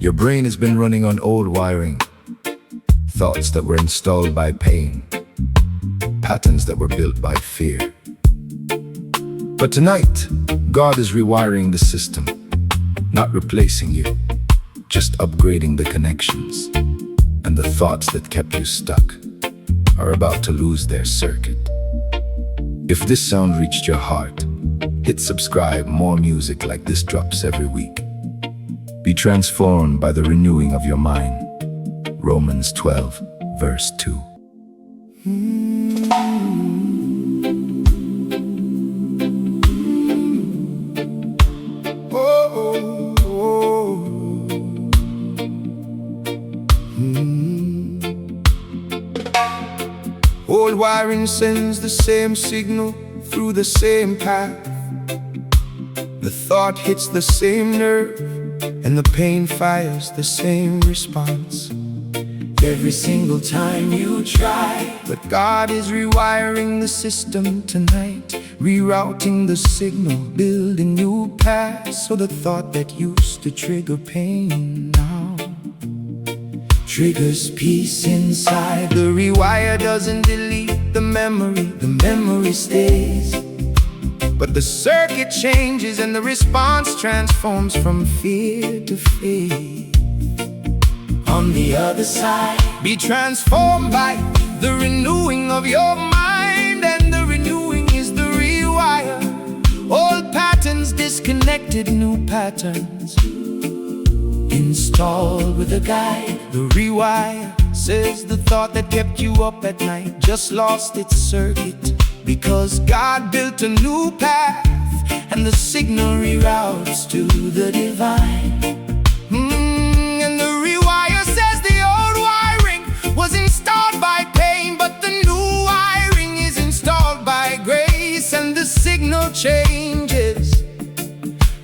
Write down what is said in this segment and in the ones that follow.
Your brain has been running on old wiring, thoughts that were installed by pain, patterns that were built by fear. But tonight, God is rewiring the system, not replacing you, just upgrading the connections. And the thoughts that kept you stuck are about to lose their circuit. If this sound reached your heart, hit subscribe. More music like this drops every week. Be transformed by the renewing of your mind. Romans 12, verse 2. Old wiring sends the same signal through the same path. The thought hits the same nerve, and the pain fires the same response. Every single time you try, but God is rewiring the system tonight, rerouting the signal, building new paths, so the thought that used to trigger pain now triggers peace inside. The rewire doesn't delete the memory stays. But the circuit changes and the response transforms from fear to faith. On the other side, be transformed by the renewing of your mind. And the renewing is the rewire. Old patterns disconnected, new patterns installed with a guide. The rewire says the thought that kept you up at night just lost its circuit, because God built a new path, and the signal reroutes to the divine. And the rewire says the old wiring was installed by pain, but the new wiring is installed by grace. And the signal changes,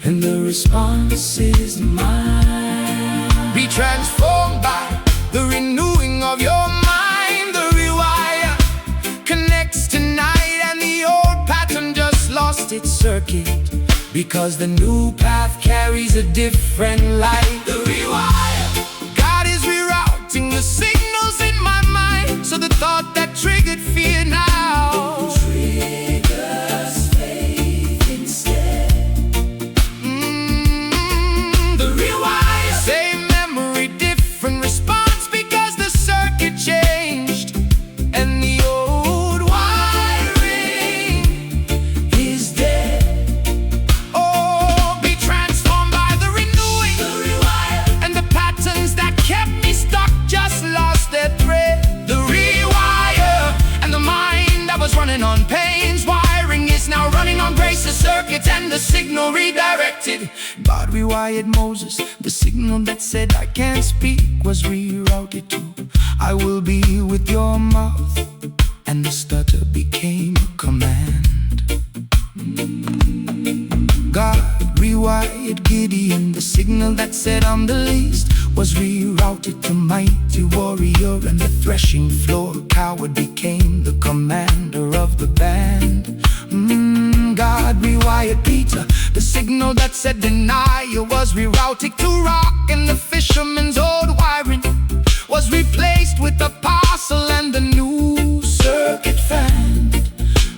and the response is mine. Be transformed by the renewing of your mind. The rewire connects tonight, and the old pattern just lost its circuit, because the new path carries a different light. The rewire, God is rerouting the signals in my mind, so the thought that triggered fear now triggers faith instead. The rewire, same memory, different response, because the circuit changed, and the old wiring is dead. Oh, be transformed by the renewing, the rewire, and the patterns that kept me stuck just lost their thread. The rewire, and the mind that was running on pain's wiring is now running on grace's circuits, and the signal redirected. God rewired Moses. The signal that said I can't speak was rerouted to I will be with your mouth, and the stutter became a command. God rewired Gideon. The signal that said I'm the least was rerouted to mighty warrior, and the threshing floor coward became the commander of the band. God rewired Peter. The signal that said denial was rerouted to rock, and the fisherman's old wiring was replaced with the parcel, and the new circuit found.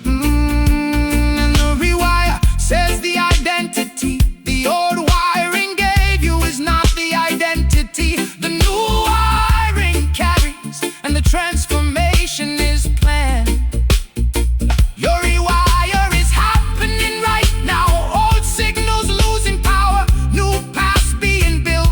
And the rewire says the identity the old wiring gave you is not the identity the new wiring carries, and the transformation is planned. Your rewire is happening right now. Old signals losing power, new paths being built,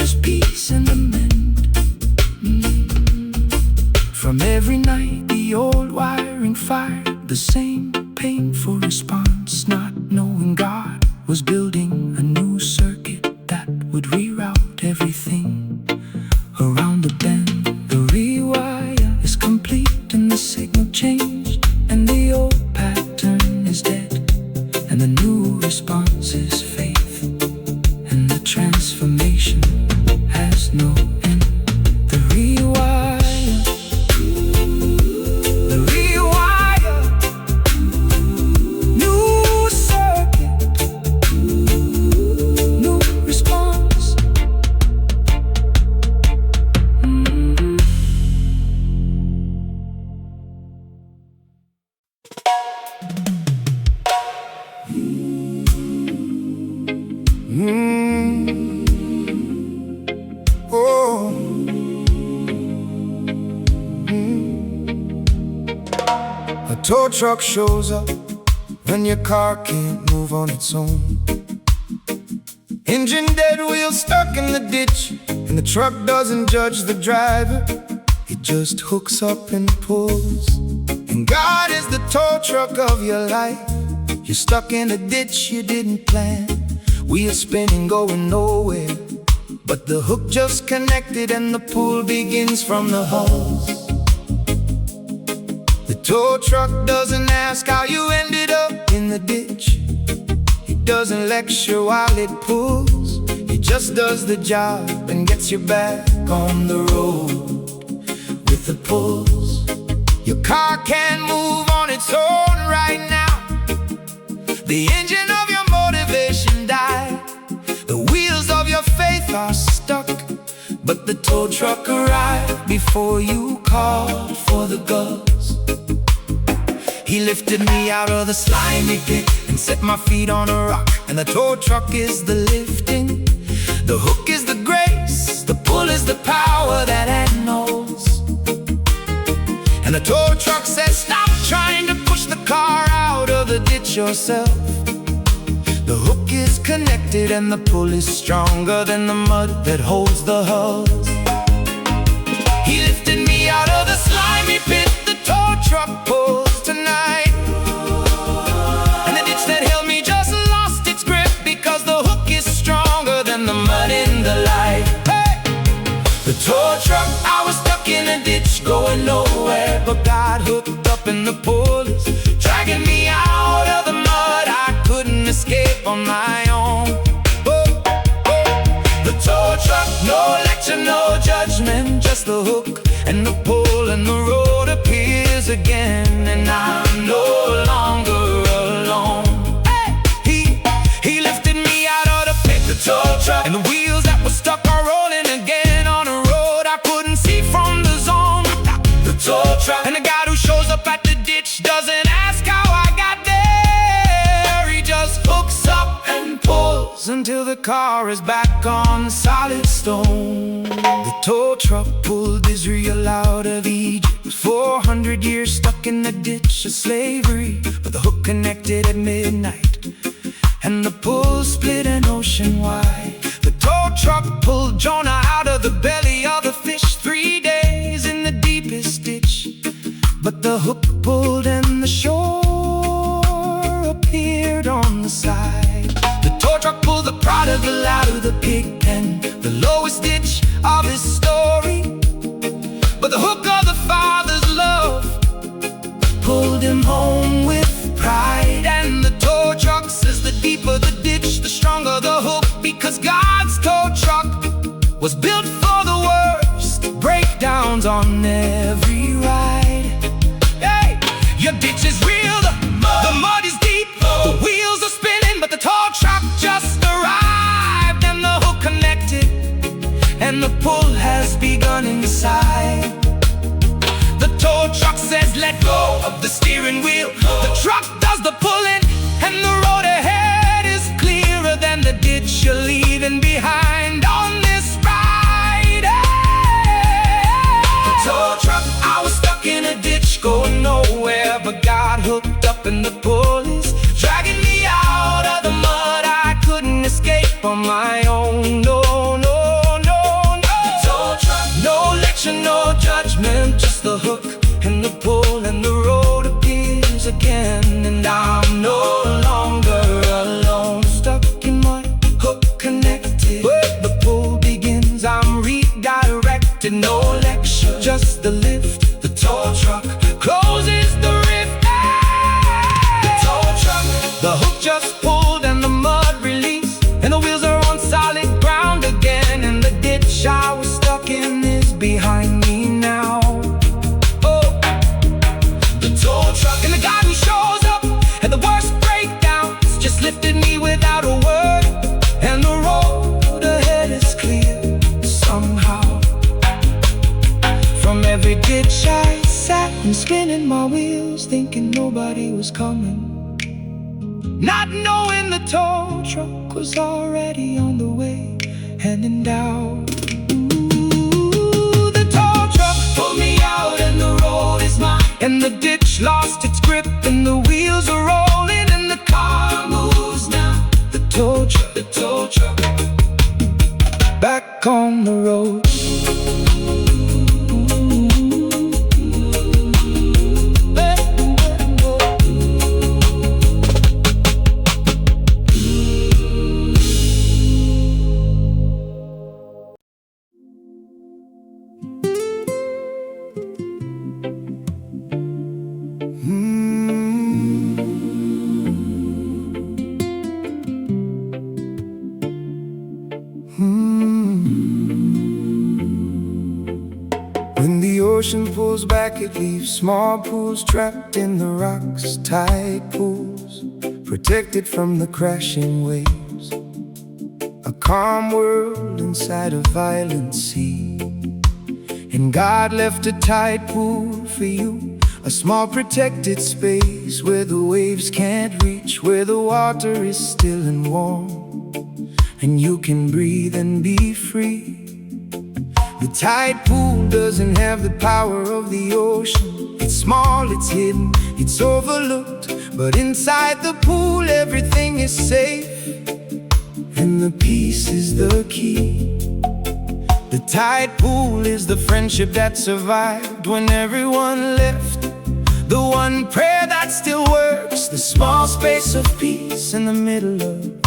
there's peace and amend. From every night the old wiring fired the same painful response, not knowing God was building a new circuit that would reroute everything around the bend. The rewire is complete and the signal changed, and the old pattern is dead, and the new response is faith, and the transformation has no end. The rewire, the rewire, new circuit, new response. Oh. A tow truck shows up when your car can't move on its own. Engine dead, wheels stuck in the ditch, and the truck doesn't judge the driver. It just hooks up and pulls. And God is the tow truck of your life. You're stuck in a ditch you didn't plan, wheels spinning going nowhere, but the hook just connected and the pull begins from the hose. The tow truck doesn't ask how you ended up in the ditch. It doesn't lecture while it pulls. It just does the job and gets you back on the road with the pulls. Your car can't move on its own right now. The engine of your motivation died. The wheels of your faith are stuck, but the tow truck arrived before you called for the guts. He lifted me out of the slimy pit and set my feet on a rock. And the tow truck is the lifting, the hook is the grace, the pull is the power that knows. And the tow truck says, stop trying to push the car out of the ditch yourself. The hook is connected and the pull is stronger than the mud that holds the hulls. He lifted me out of the slimy pit, the tow truck pulls tonight. And the ditch that held me just lost its grip, because the hook is stronger than the mud in the light. Hey! The tow truck, I was stuck in a ditch going nowhere, but God hooked up and the pull is dragging me out of the mud. I couldn't escape on my own. Oh, oh. The tow truck, no lecture, no judgment, just the hook and the pull, and the road appears again, and I'm no longer alone. Hey! He lifted me out of the pit, the tow truck, and the wheels that were stuck are rolling again on a road I couldn't see from the zone. The tow truck, and the guy who shows up at the ditch doesn't ask how I got there. He just hooks up and pulls until the car is back on solid stone. The tow truck pulled Israel out of Egypt, 400 years stuck in the ditch of slavery. But the hook connected at midnight, and the pull split an ocean wide. The tow truck pulled Jonah out of the belly of the fish, 3 days in the deepest ditch. But the hook pulled and the shore appeared on the side. The tow truck pulled the prodigal out of the pig pen, the lowest ditch of his story. But the hook of the Father's love pulled him home with pride. And the tow truck says the deeper the ditch, the stronger the hook, because God's tow truck was built for the worst breakdowns on every ride. Hey, your ditch is real, the mud is deep, the wheels are spinning, but the tow truck just arrived, and the hook connected, and the pull has begun inside. The tow truck says let go of the steering wheel, the truck does the pulling, and the road ahead is clearer than the ditch you're leaving behind on this ride. The tow truck, I was stuck in a ditch going nowhere, but God hooked up and the pull is dragging me out of the mud. I couldn't escape on my own, no, no, no. wanted no lecture, just the lift. The tow truck closes the rift. The tow truck, the hook just pulled and the mud released, and the wheels are on solid ground again. And the ditch I was stuck in is behind me now. Oh, the tow truck and the guy who shows up and the worst breakdowns just lifted me without a word. And the road ahead is clear somehow. From every ditch I sat and spinning my wheels, thinking nobody was coming, not knowing the tow truck was already on the way, heading down. Ooh, the tow truck pulled me out and the road is mine. And the ditch lost its grip and the wheels are rolling and the car moves now. The tow truck, back on the road. When the ocean pulls back, it leaves small pools trapped in the rocks. Tide pools, protected from the crashing waves. A calm world inside a violent sea. And God left a tide pool for you, a small protected space where the waves can't reach, where the water is still and warm, and you can breathe and be free. The tide pool doesn't have the power of the ocean. It's small, it's hidden, it's overlooked, but inside the pool everything is safe, and the peace is the key. The tide pool is the friendship that survived when everyone left, the one prayer that still works, the small space of peace in the middle of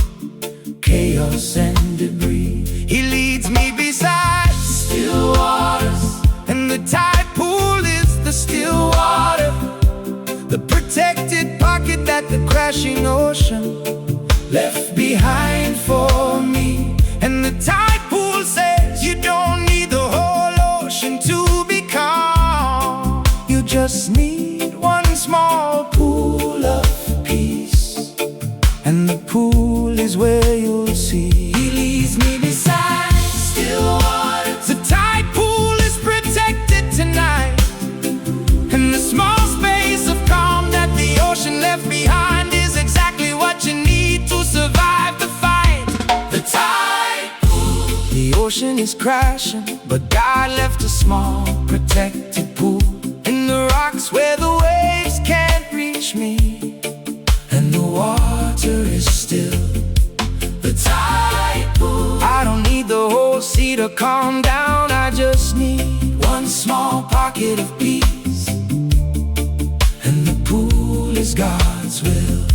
chaos and debris. He leads me beside still waters, and the tide pool is the still water, the protected pocket that the crashing ocean left behind for me. And the tide pool says you don't need the whole ocean to be calm, you just need one small pool of peace, and the pool is where you'll see. He leads me beside still waters. The tide pool is protected tonight, and the small space of calm that the ocean left behind is exactly what you need to survive the fight. The tide pool. The ocean is crashing, but God left a small protected pool in the rocks where the waves can't reach me, and the water is still. The tide pool. I don't need the whole sea to calm down, I just need one small pocket of peace, and the pool is God's will.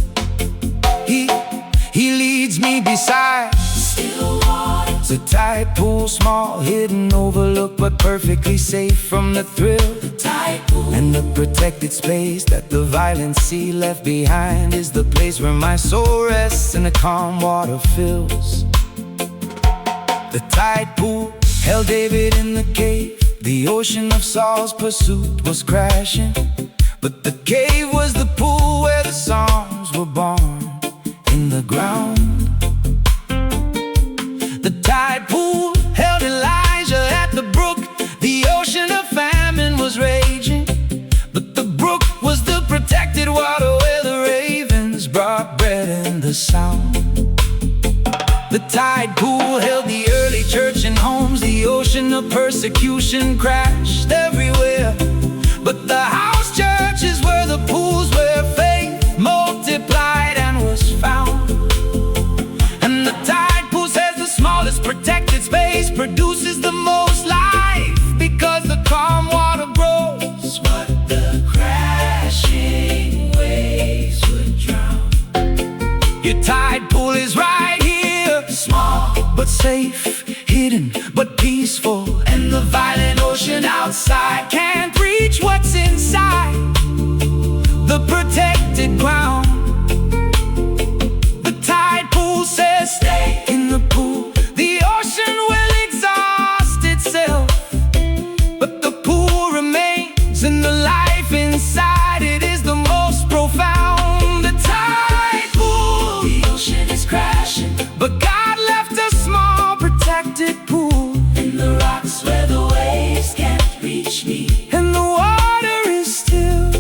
He leads me beside still waters. The tide pool, small, hidden, overlooked, but perfectly safe from the thrill. The tide pool. And the protected space that the violent sea left behind is the place where my soul rests and the calm water fills. The tide pool held David in the cave. The ocean of Saul's pursuit was crashing, but the cave was the pool where the songs were born in the ground. The tide pool held Elijah at the brook. The ocean of famine was raging, but the brook was the protected water where the ravens brought bread and the sound. The tide pool held the early church in homes. The ocean of persecution crashed everywhere, but the house churches were the pools where faith multiplied and was found. And the tide pool says the smallest protected space produces the most life, because the calm water grows what the crashing waves would drown. Your tide pool is right here, small but safe, hidden but peaceful, and the violent outside can't reach what's inside the protected ground. The tide pool says stay in the pool. The ocean will exhaust itself, but the pool remains, and the life inside it is the most profound. The tide pool, the ocean is crashing, but God left a small protected pool in the rocks where the waves can't reach me, and the water is still.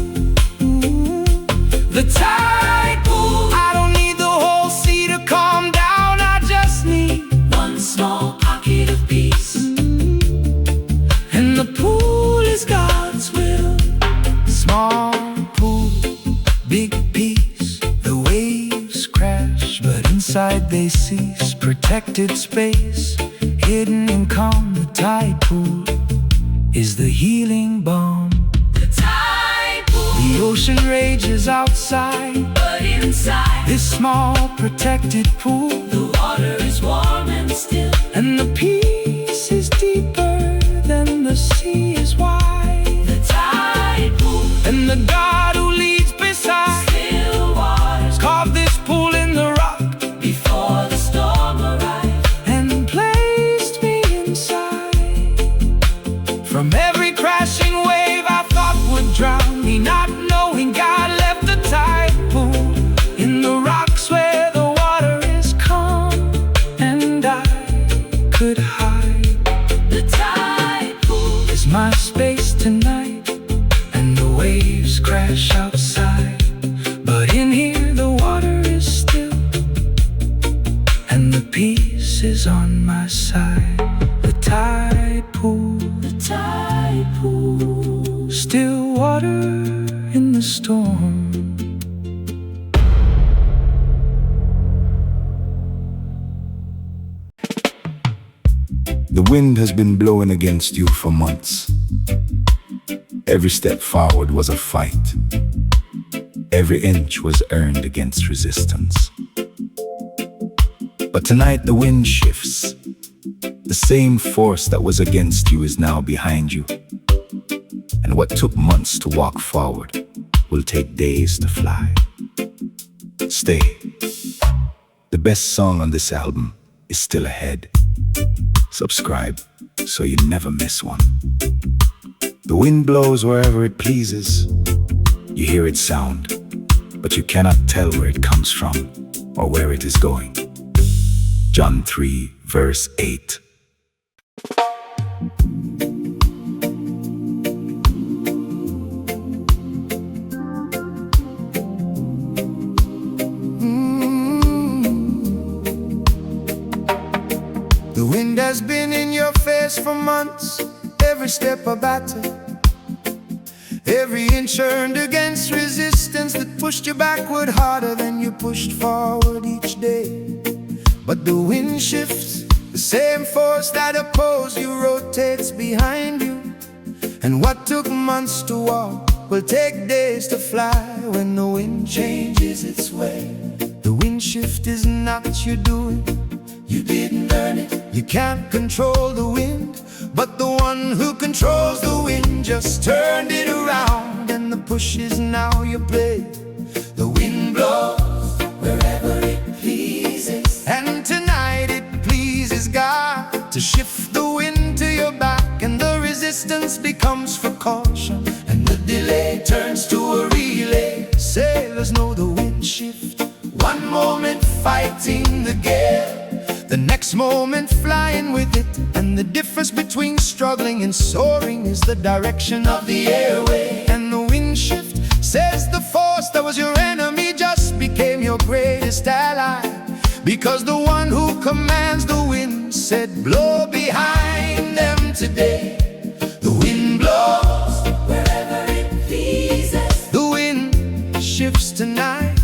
The tide pool, I don't need the whole sea to calm down, I just need one small pocket of peace, and the pool is God's will. Small pool, big peace. The waves crash, but inside they cease. Protected space, hidden in calm. The tide pool is the healing balm. The tide pool, the ocean rages outside, but inside this small protected pool, the water is warm and still, and the peace is deeper than the sea is wide. The tide pool, and the God who leads beside still waters carved this pool in the rock before the storm arrived, and placed me inside. From every crashing wave I thought would drown me, not knowing God left the tide pool in the rocks where the water is calm, and I could hide. The tide pool is my space tonight, and the waves crash outside, but in here the water is still, and the peace is on my side. The tide pool, the tide pool, still water in the storm. The wind has been blowing against you for months. Every step forward was a fight. Every inch was earned against resistance. But tonight the wind shifts. The same force that was against you is now behind you. And what took months to walk forward will take days to fly. Stay. The best song on this album is still ahead. Subscribe so you never miss one. The wind blows wherever it pleases. You hear its sound, but you cannot tell where it comes from or where it is going. John 3, verse 8. The wind has been in your face for months. Every step a battle, every inch earned against resistance that pushed you backward harder than you pushed forward each day. But the wind shifts, the same force that opposed you rotates behind you. And what took months to walk will take days to fly when the wind changes its way. The wind shift is not your doing, you didn't learn it. You can't control the wind, but the one who controls the wind just turned it around, and the push is now your play. The wind blows wherever it pleases, and tonight it pleases God to shift the wind to your back, and the resistance becomes for caution, and the delay turns to a relay. Sailors know the wind shift. One moment fighting the gale, the next moment flying with it. And the difference between struggling and soaring is the direction of the airway. And the wind shift says the force that was your enemy just became your greatest ally, because the one who commands the wind said, blow behind them today. The wind blows wherever it pleases. The wind shifts tonight,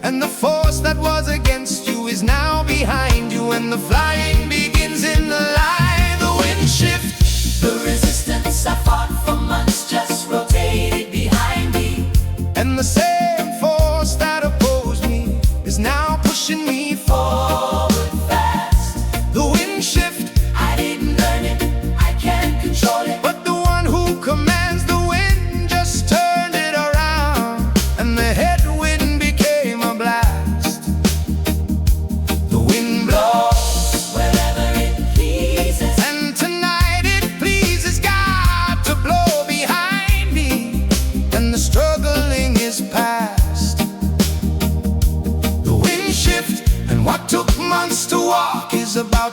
and the force that was against you is now behind you, and the flying begins in the line. The wind shift, the resistance I fought for months just rotated behind me, and the same force that opposed me is now pushing me forward fast. The wind shift, I didn't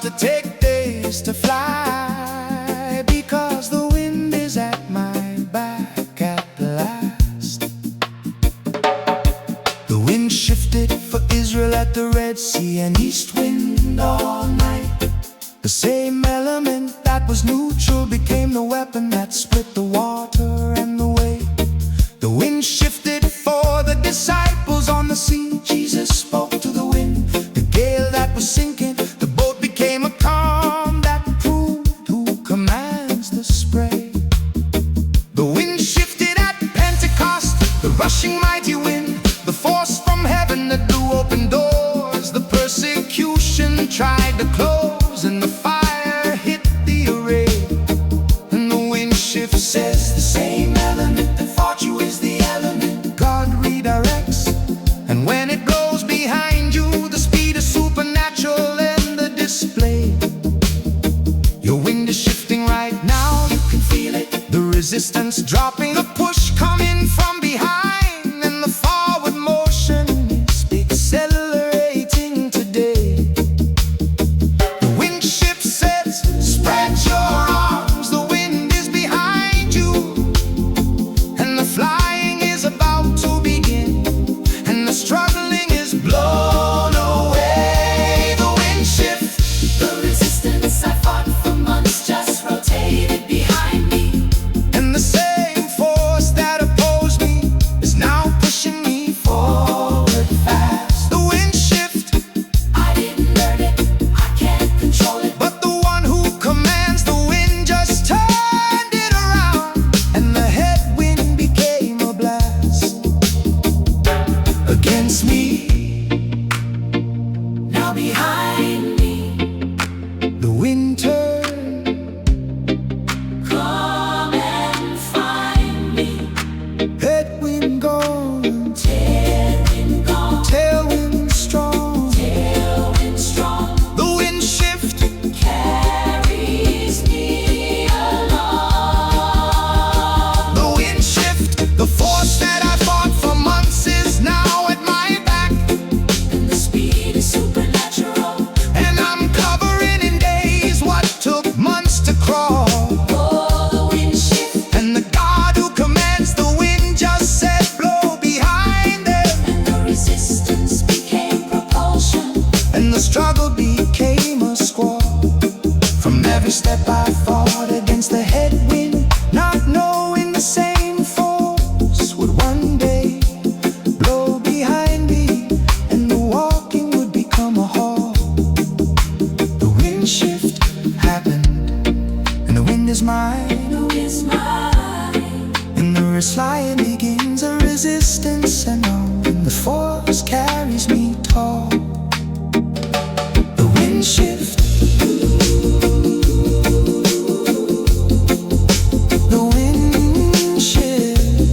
to take days to fly, because the wind is at my back at last. The wind shifted for Israel at the Red Sea, an east wind all night. The same element that was neutral became the weapon that split the water and the wave. The wind shifted for the disciples on the sea. Jesus spoke to the wind, the gale that was sinking. The boat became a calm that proved who commands the spray. The wind shifted at Pentecost, the rushing mighty wind, the force from heaven that blew open doors. The persecution tried to close, and the fire hit the array. And the wind shift says the same element that fought you is the element God redirects. And when it blows behind you, the speed is supernatural in the display. Your wind is shifting right now, you can feel it. The resistance dropping, the push coming from behind, and the forward motion is accelerating today. The wind shift says, spread your arms, the wind is behind you, and the flying is about to begin, and the struggling is blown away. The wind shift, The resistance I fought for months just rotated behind me. and the same force that opposed me is now pushing me forward fast. The wind shift, I didn't learn it, I can't control it. but the one who commands the wind just turned it around, and the headwind became a blast against me. Now behind me, The wind turned, come and find me. headwind gone, Tailwind gone, tailwind strong. tailwind strong, The wind shift, carries me along. the wind shift, the force that I fought for months is now at my back, And the speed is supernatural. and I'm covering in days what took months to crawl. Oh, the wind shift, And the God who commands the wind just said blow behind them, and the resistance became propulsion. and the struggle became a squall. From every step I fought against the headwind, not knowing the same force would one day blow behind me, and the walking would become a halt. The wind shift happened, and the wind is mine, Who is mine? and the slide begins a resistance, and the force carries me tall. The wind shift, the wind shift,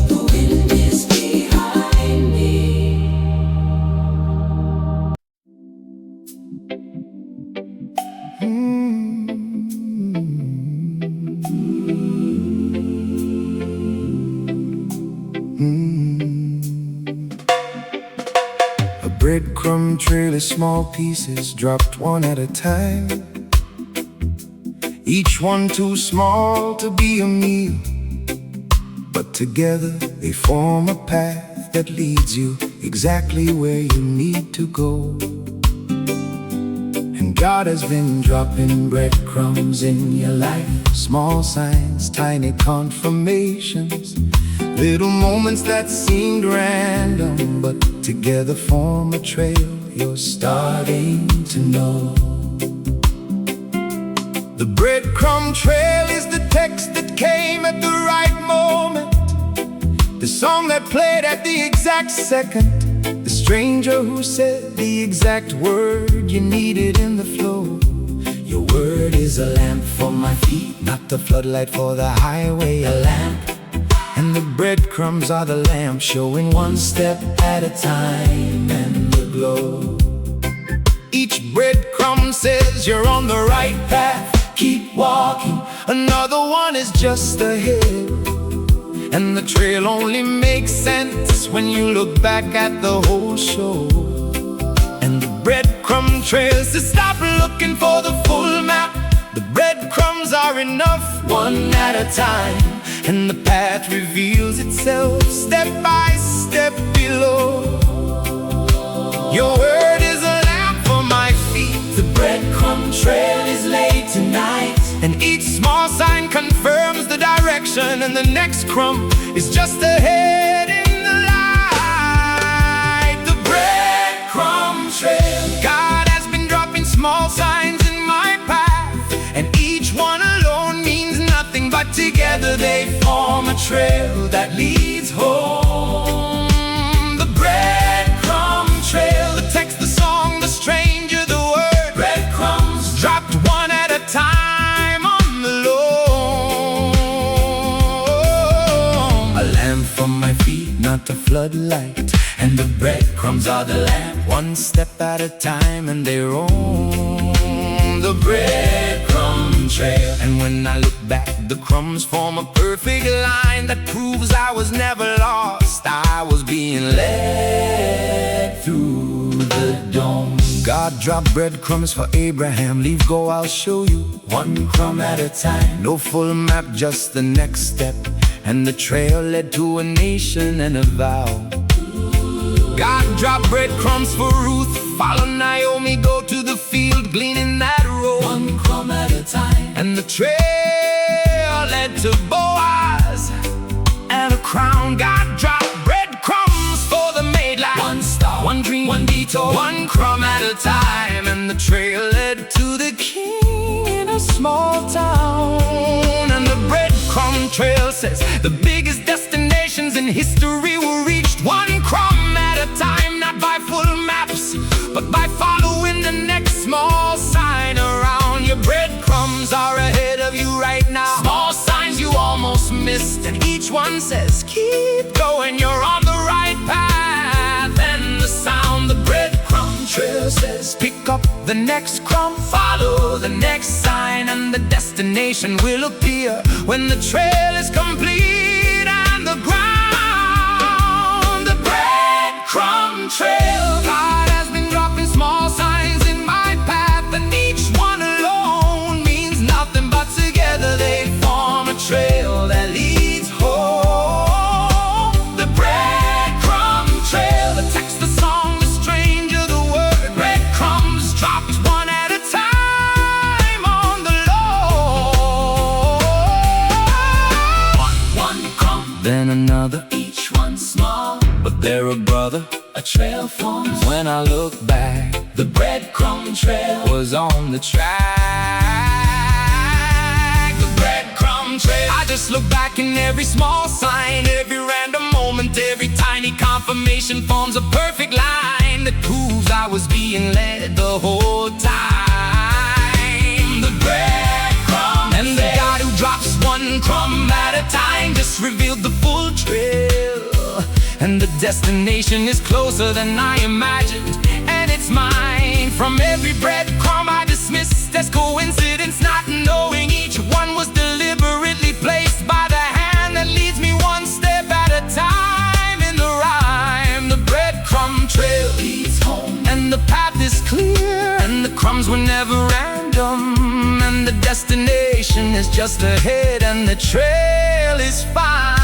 The wind is behind me. A breadcrumb trail is small pieces dropped one at a time, each one too small to be a meal, but together they form a path that leads you exactly where you need to go. And God has been dropping breadcrumbs in your life, small signs, tiny confirmations, little moments that seemed random, but together form a trail you're starting to know. The breadcrumb trail is the text that came at the right moment, the song that played at the exact second, the stranger who said the exact word you needed in the flow. Your word is a lamp for my feet, not a floodlight for the highway, a lamp. And the breadcrumbs are the lamp, showing one step at a time and the glow. Each breadcrumb says you're on the right path, keep walking. Another one is just ahead, and the trail only makes sense when you look back at the whole show. And the breadcrumb trail says stop looking for the full map. The breadcrumbs are enough, one at a time, and the path reveals itself step by step below. Your word is a lamp for my feet. The breadcrumb trail is laid tonight, and each small sign confirms the direction, and the next crumb is just ahead in the light. The breadcrumb trail. God has been dropping small signs in my path, and each one alone means nothing, but together they form a trail that leads home. The breadcrumb trail, the text, the song, the stranger, the word. Breadcrumbs dropped one at a time on the loam. A lamp for my feet, not a floodlight, and the breadcrumbs are the lamp, one step at a time, and they roam. The breadcrumb trail. And when I look back, the crumbs form a perfect line that proves I was never lost. I was being led through the dome. God dropped breadcrumbs for Abraham. Leave go, I'll show you, one crumb at a time. No full map, just the next step, and the trail led to a nation and a vow. God dropped breadcrumbs for Ruth. Follow Naomi, go to the field, gleaning that road, one crumb at a time. And the trail led to Boaz and a crown. God dropped breadcrumbs for the maid life. One star, one dream, one detour, one crumb at a time. And the trail led to the king in a small town. And the breadcrumb trail says the biggest destinations in history were reached one crumb at a time, not by full maps, but by following the next small sign around. Your breadcrumbs are ahead of you right now, small signs you almost missed, and each one says keep going, you're on the right path. And the sound, the breadcrumb trail says pick up the next crumb, follow the next sign, and the destination will appear when the trail is complete. And the ground, the breadcrumb trail. God has been dropping small signs in my path, and each one alone means nothing, but together they form a trail that leads home. The breadcrumb trail, the text, the song, the stranger, the word. Breadcrumbs dropped one at a time on the loam. One crumb, then another, each one small, but they're a brother. A trail forms when I look back. The breadcrumb trail was on the track. The breadcrumb trail. I just look back, and every small sign, every random moment, every tiny confirmation forms a perfect line that proves I was being led the whole time. The breadcrumb. And the God who drops one crumb at a time just revealed the full trail. And the destination is closer than I imagined, and it's mine. From every breadcrumb I dismissed as coincidence, not knowing each one was deliberately placed by the hand that leads me one step at a time. In the rhyme, the breadcrumb trail leads home, and the path is clear, and the crumbs were never random, and the destination is just ahead, and the trail is fine.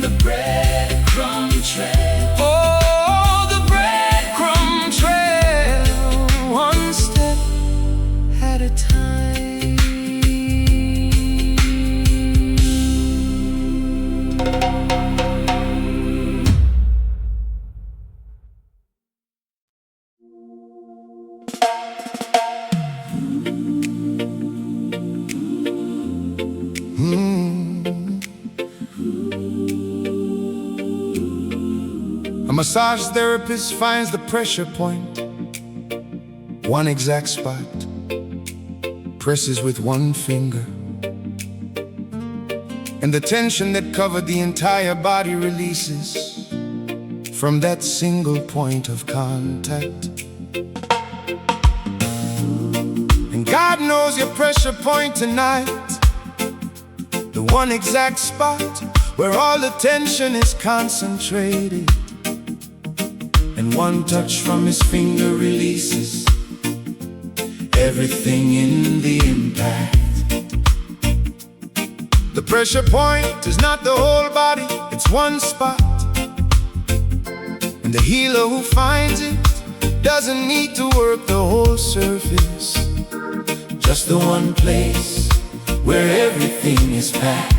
The breadcrumb trail. Oh, the breadcrumb trail, one step at a time. A massage therapist finds the pressure point, one exact spot, presses with one finger, and the tension that covered the entire body releases from that single point of contact. And God knows your pressure point tonight, the one exact spot where all the tension is concentrated. And one touch from his finger releases everything in the impact. The pressure point is not the whole body, it's one spot. And the healer who finds it doesn't need to work the whole surface, just the one place where everything is packed.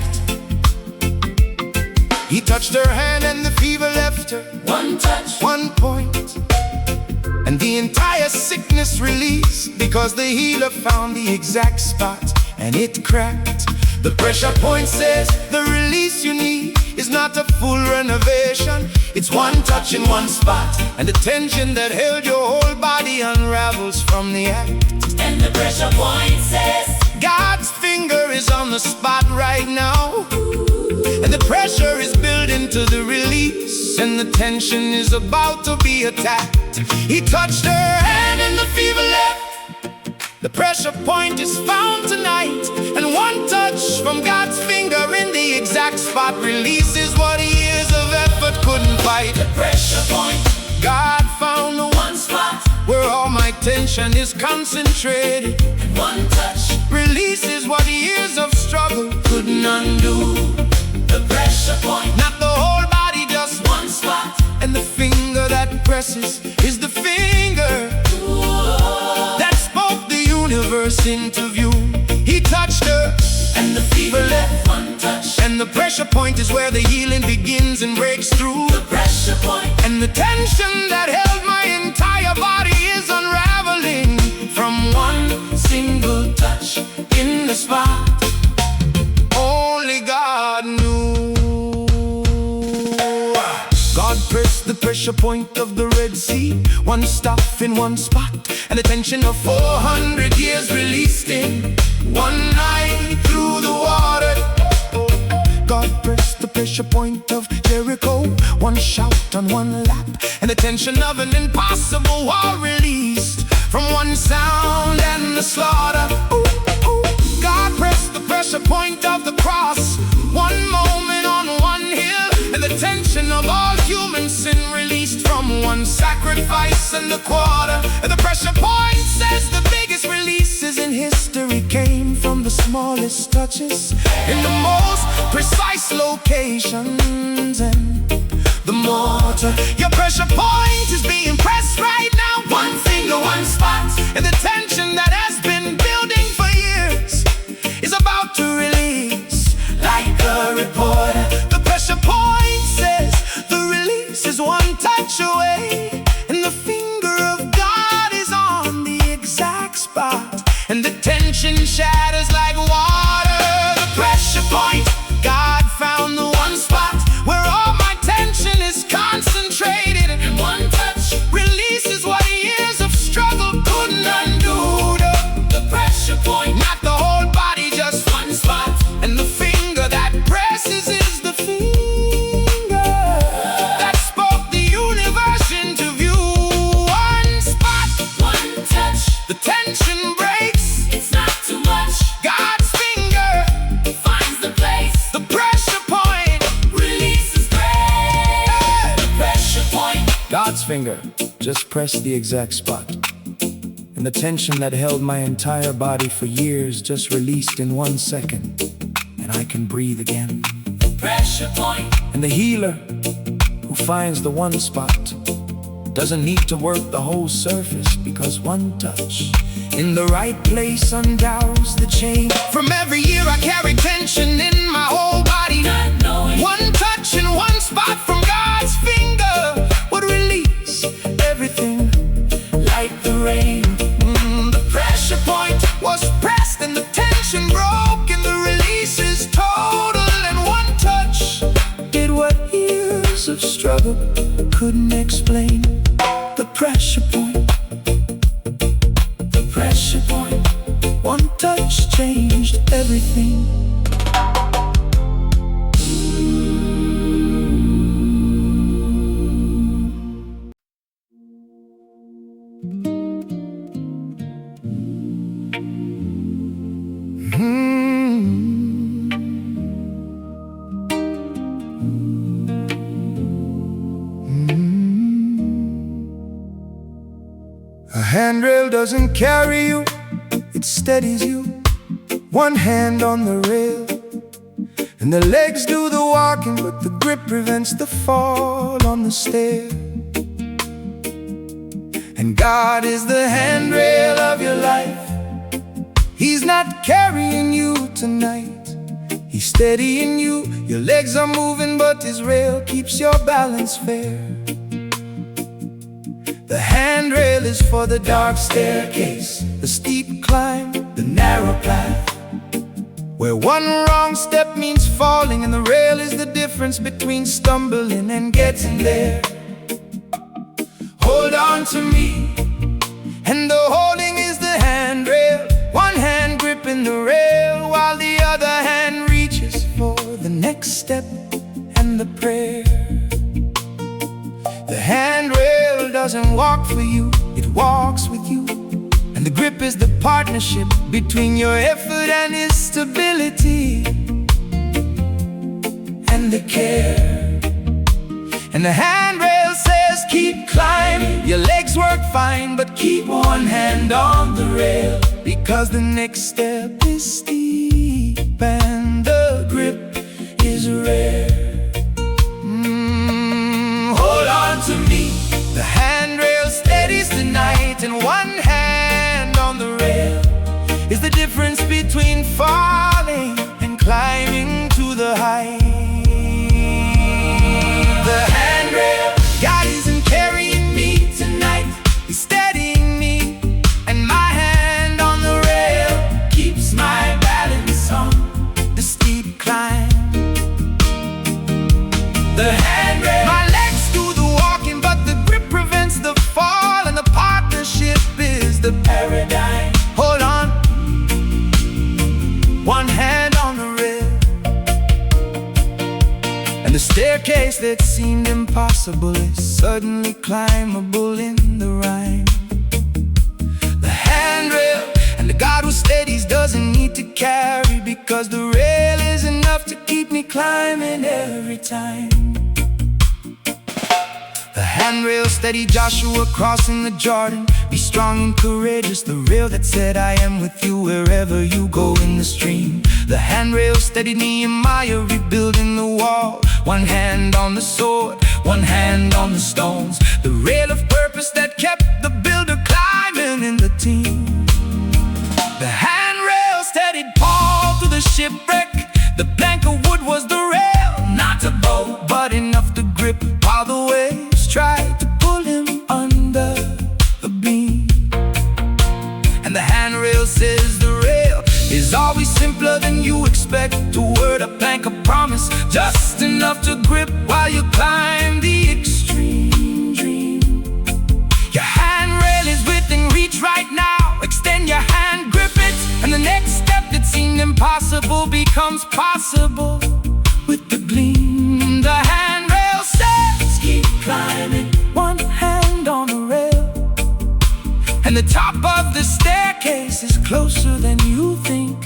He touched her hand and the fever left her. One touch, One point, and the entire sickness released, because the healer found the exact spot and it cracked. The pressure point says the release you need is not a full renovation. It's one touch in one spot, and the tension that held your whole body unravels from the act. and the pressure point says God's finger is on the spot right now, and the pressure is building to the release, and the tension is about to be attacked. He touched her hand and the fever left. The pressure point is found tonight, and one touch from God's finger in the exact spot releases what years of effort couldn't fight. the pressure point, God found the one one spot, where all my tension is concentrated. and one touch, Releases what years of struggle couldn't undo. the pressure point, Not the whole body, just one spot, and the finger that presses is the finger that spoke the universe into view. He touched her, and the fever left. One touch, and the pressure point is where the healing begins and breaks through. the pressure point, And the tension that held my entire body is unraveling from one single touch in the spot only God knew. God pressed the pressure point of the Red Sea, one stop in one spot, and the tension of 400 years released in one night through the water. God pressed the pressure point of Jericho, one shout on one lap, and the tension of an impossible war released from one sound and the slaughter. Ooh, ooh. God pressed the pressure point of the cross, one moment on one hill, and the tension of all human sin released from one sacrifice and a quarter. And the pressure point says the biggest releases in history came from the smallest touches in the most precise locations. And the mortar, your pressure point is being pressed right now. one finger, one spot, And the tension that has been building for years is about to release like a reporter. The pressure point says the release is one touch away, and the finger of God is on the exact spot, and the tension shatters like water. The pressure point, God found the one spot where all my tension is concentrated, and one touch, releases what years of struggle couldn't undo. the pressure point, Not the whole body, just one spot, and the finger that presses is the finger that spoke the universe into view. One spot, one touch, the tension breaks. it's not too much, God's finger, finds the place, the pressure point. releases grace, the pressure point, God's finger just pressed the exact spot, and the tension that held my entire body for years just released in 1 second, and I can breathe again. pressure point, And the healer who finds the one spot doesn't need to work the whole surface, because one touch in the right place undows the chain. From every year I carry tension in my whole body. not knowing, One touch in one spot from God's finger would release everything like the rain. The pressure point was pressed and the tension broke, and the release is total, and one touch did what years of struggle couldn't explain. The pressure point, the pressure point, one touch changed everything. doesn't carry you, it steadies you. One hand on the rail, and the legs do the walking, but the grip prevents the fall on the stair. And God is the handrail of your life. He's not carrying you tonight, He's steadying you. Your legs are moving, but His rail keeps your balance fair. The handrail is for the dark staircase, the steep climb, the narrow path, where one wrong step means falling, and the rail is the difference between stumbling and getting there. Hold on to me, and the holding is the handrail. One hand gripping the rail, while the other hand reaches for the next step and the prayer. The handrail doesn't walk for you, it walks with you. And the grip is the partnership between your effort and His stability and the care. And the handrail says keep climbing. Your legs work fine, but keep one hand on the rail, because the next step is steep and the grip is rare. Hold on to me, the handrail steadies the night, and one hand on the rail is the difference between falling and climbing to the height. The handrail, God isn't carrying me tonight, He's steadying me, and my hand on the rail keeps my balance on the steep climb. The handrail, my legs do the walking, but the grip prevents the fall, and the partnership is the paradigm. Hold on, one hand on the rail, and the staircase that seemed impossible is suddenly climbable in the rhyme. The handrail and the God who steadies doesn't need to carry, because the rail is enough to keep me climbing every time. The handrail steadied Joshua crossing the Jordan. Be strong and courageous, the rail that said I am with you wherever you go in the stream. The handrail steadied Nehemiah rebuilding the wall. One hand on the sword, one hand on the stones. The rail of purpose that kept the builder climbing in the team. The handrail steadied Paul through the shipwreck. The plank of wood was the rail, not a boat, but enough to grip while the waves tried to pull him under the beam. And the handrail says the rail is always simpler than you expect. A word, a plank, a promise, just enough to grip while you climb the extreme dream. Your handrail is within reach right now. Extend your hand, grip it, and the next step that seemed impossible becomes possible with the gleam. The handrail says keep climbing, one hand on the rail, and the top of the staircase is closer than you think,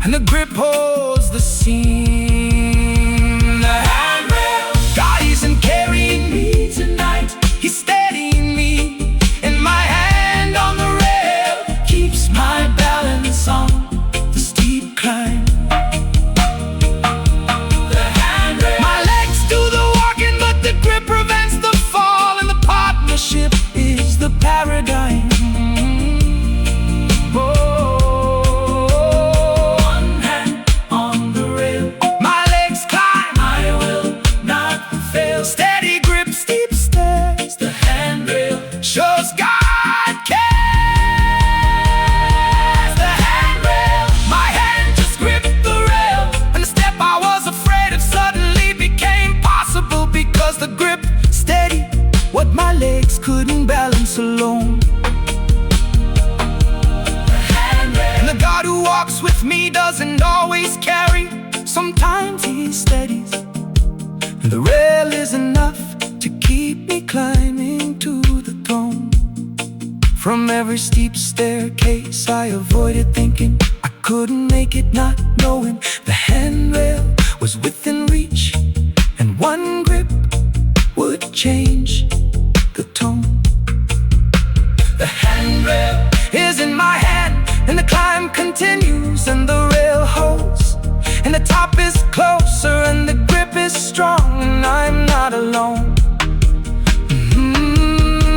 and the grip holds the seam. The handrail, God isn't carrying me tonight, He's steadying me, and my hand on the rail keeps my balance on the steep climb. The handrail, my legs do the walking, but the grip prevents the fall, and the partnership is the paradigm. Shows God cares. The handrail, my hand just gripped the rail, and the step I was afraid of suddenly became possible, because the grip steadied what my legs couldn't balance alone. The handrail, and the God who walks with me doesn't always carry. Sometimes He steadies, and the rail is enough to keep me climbing to the throne. From every steep staircase I avoided thinking I couldn't make it, not knowing the handrail was within reach, and one grip would change the tone. The handrail loose and the rail holds, and the top is closer and the grip is strong, and I'm not alone.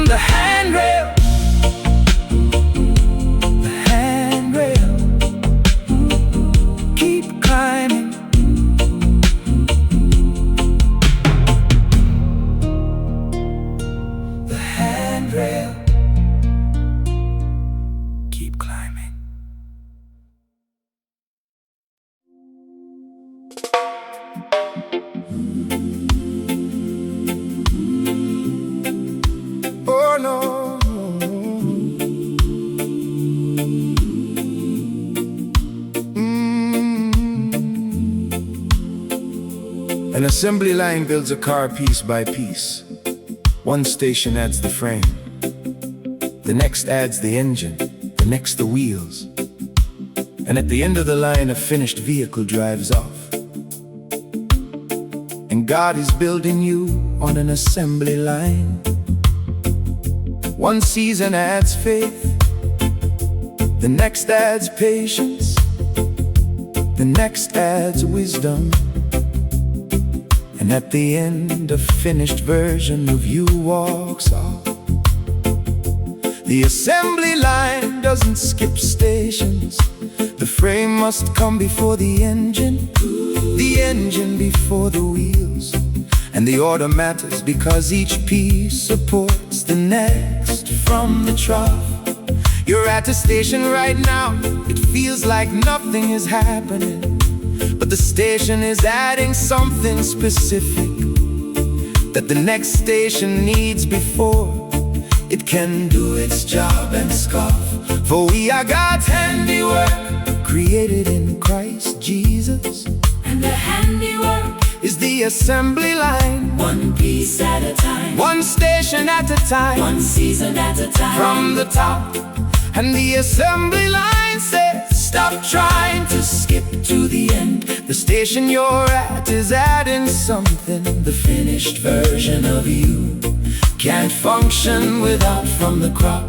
The handrail, the handrail, keep climbing. The handrail, keep climbing. Oh no. An assembly line builds a car piece by piece. One station adds the frame, the next adds the engine, the next the wheels, and at the end of the line a finished vehicle drives off. And God is building you on an assembly line. One season adds faith, the next adds patience, the next adds wisdom, and at the end a finished version of you walks off. The assembly line doesn't skip stations. The frame must come before the engine before the wheels. And the order matters because each piece supports the next from the trough. You're at a station right now, it feels like nothing is happening, but the station is adding something specific that the next station needs before it can do its job and scoff. For we are God's handiwork, created in Christ Jesus. And the handiwork Is the assembly line, one piece at a time, one station at a time, one season at a time. from the top. And the assembly line says, stop trying to skip to the end. The station you're at is adding something. The finished version of you can't function without from the crop.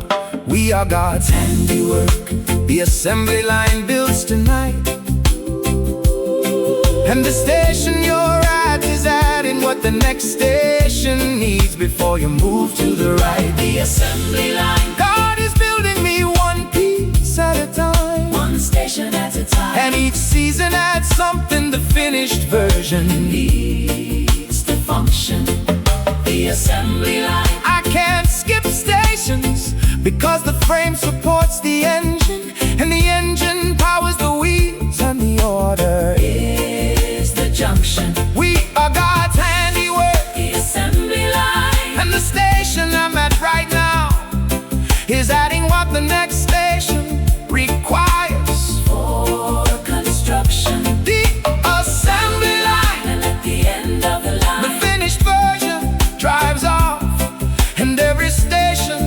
We are God's handiwork, the assembly line builds tonight. And the station you're at is adding what the next station needs before you move to the right. The assembly line, God is building me one piece at a time, one station at a time, and each season adds something. The finished version needs to function. The assembly line, I can't skip stations because the frame supports the engine, and the engine powers the wheels, and the order is the junction. we are God's handiwork. The assembly line, And the station I'm at right now is adding what the next station requires. for construction. The assembly line, And at the end of the the line finished version, drives off. And every station,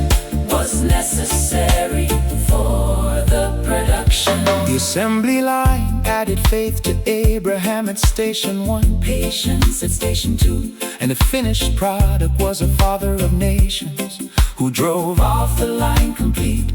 was necessary for the production. the assembly line added faith to Abraham at station 1, Patience at station 2, and the finished product was a father of nations who drove off. off the line complete.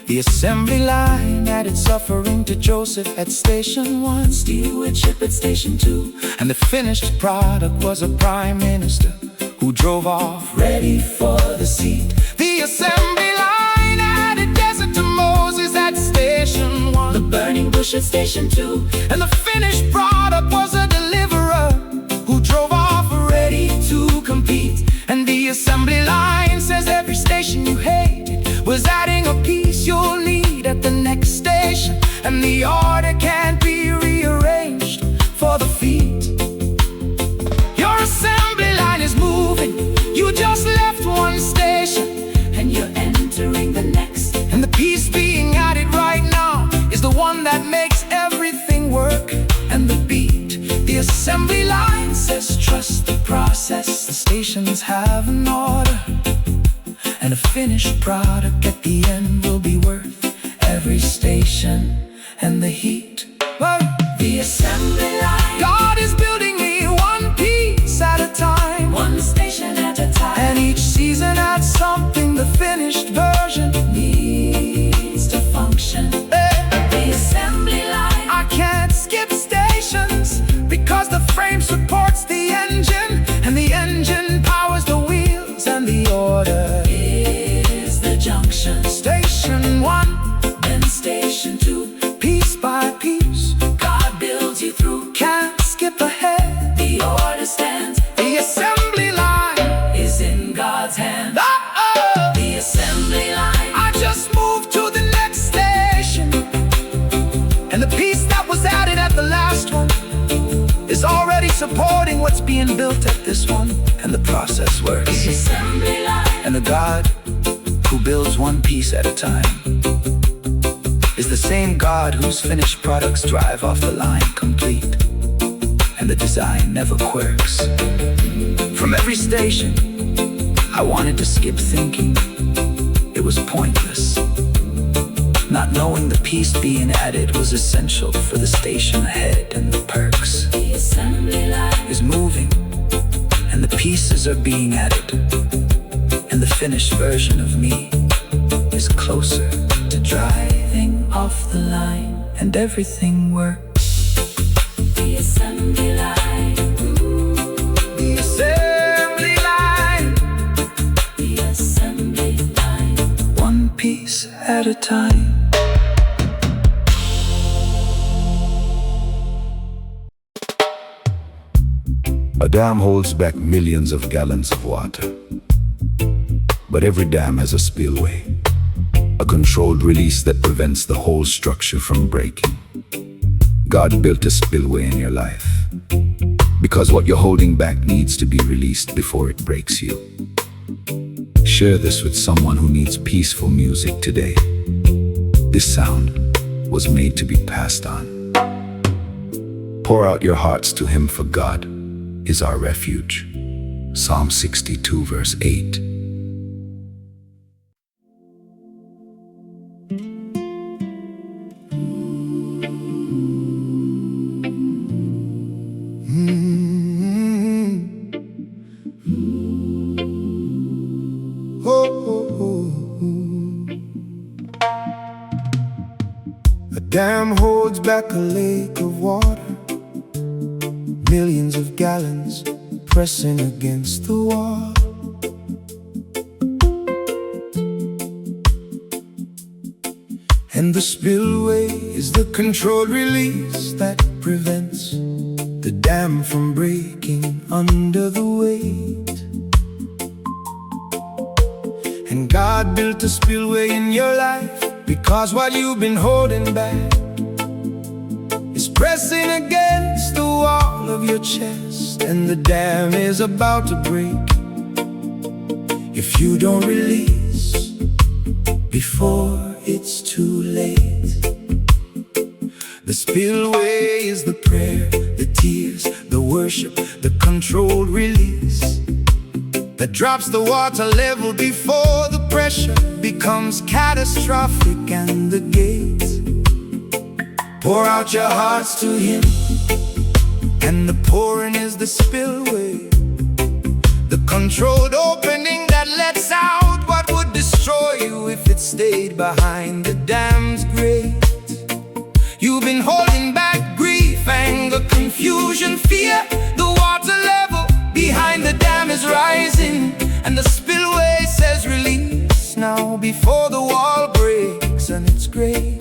The assembly line added suffering to Joseph at station 1, Stewardship at station 2, and the finished product was a prime minister who drove off. ready for the seat. The assembly line added desert to Moses at station 1, The burning bush at station 2, and the finished product was a deliverer who drove off ready to compete. And the assembly line says every station you hated was adding a piece you'll need at the next station, and the order can't be rearranged for the feet. Your assembly line is moving, you just left one station, and you're entering the next. and the piece being added right now is the one that makes everything work. And the beat, the assembly line says trust the process. The stations have an order, and a finished product at the end will be worth every station and the heat. But The assembly line, God is building me one piece at a time, one station at a time, and each season adds something. The finished version needs to function. eh, The assembly line, was added at the last one is already supporting what's being built at this one. And the process works. The assembly line. And the God who builds one piece at a time is the same God whose finished products drive off the line complete, and the design never quirks. From every station, I wanted to skip thinking. It was pointless. Not knowing the piece being added was essential for the station ahead, and the perks. The assembly line Is moving, and the pieces are being added, and the finished version of me is closer to driving off the line, and everything works. The assembly line. The assembly line. The assembly line. One piece at a time. A dam holds back millions of gallons of water. But every dam has a spillway, a controlled release that prevents the whole structure from breaking. God built a spillway in your life, because what you're holding back needs to be released before it breaks you. Share this with someone who needs peaceful music today. This sound was made to be passed on. Pour out your hearts to Him, for God is our refuge. Psalm 62 verse 8. A dam holds back a lake of water, millions of gallons pressing against the wall. And the spillway is the controlled release that prevents the dam from breaking under the weight. And God built a spillway in your life, because what you've been holding back is pressing against the wall of your chest, and the dam is about to break if you don't release before it's too late. The spillway is the prayer, the tears, the worship, the controlled release that drops the water level before the pressure becomes catastrophic, and the gates. Pour out your hearts to Him, and the pouring is the spillway, the controlled opening that lets out what would destroy you if it stayed behind the dam's grate. You've been holding back grief, anger, confusion, fear. The water level behind the dam is rising, and the spillway says release now before the wall breaks, and it's great.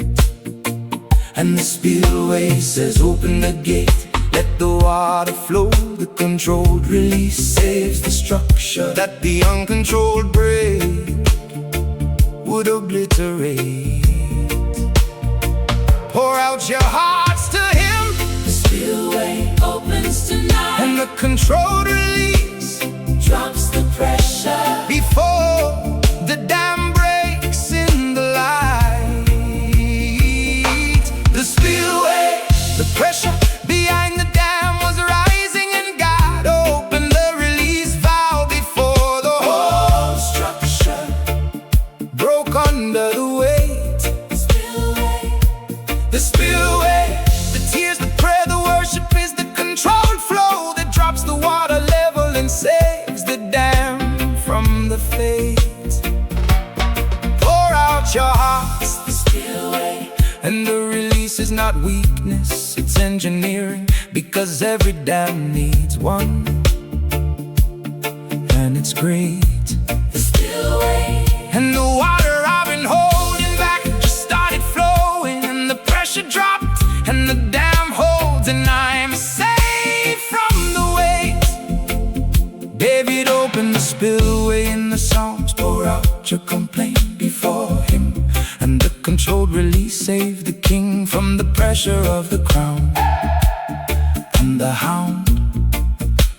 And the spillway says open the gate, let the water flow. The controlled release saves the structure that the uncontrolled break would obliterate. Pour out your hearts to Him. The spillway opens tonight, And the controlled release drops the pressure before the dam breaks in the light. The spillway, the pressure behind the dam was rising, and God opened the release valve before the whole structure broke under the weight. The spillway, The spillway, the tears, the prayer, the worship is the controlled flow that drops the water level and saves the dam from the fate. Pour out your hearts, the spillway, and the release is not weakness, it's engineering, because every dam needs one, and it's great. the spillway, And the water I've been holding back just started flowing, and the pressure dropped, and the dam holds, and I'm safe from the weight. David opened the spillway in the Psalms. Pour out your complaint before Him, and the controlled release saved the king from the pressure of the crown and the hound.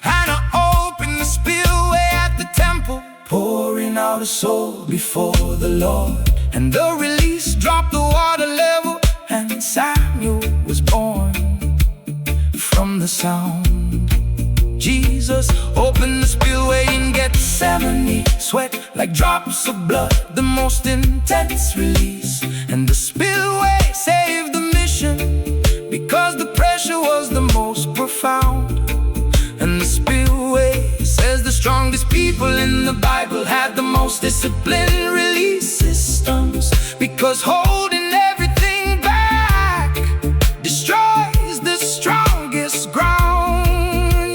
And I opened the spillway at the temple, pouring out a soul before the Lord. And the release dropped the water level, and Samuel was born from the sound. Jesus opened the spillway in Gethsemane, sweat like drops of blood, the most intense release. And the spillway saved the mission, because the pressure was the most profound. And the spillway says the strongest people in the Bible had the most disciplined release systems, because holding everything back destroys the strongest ground.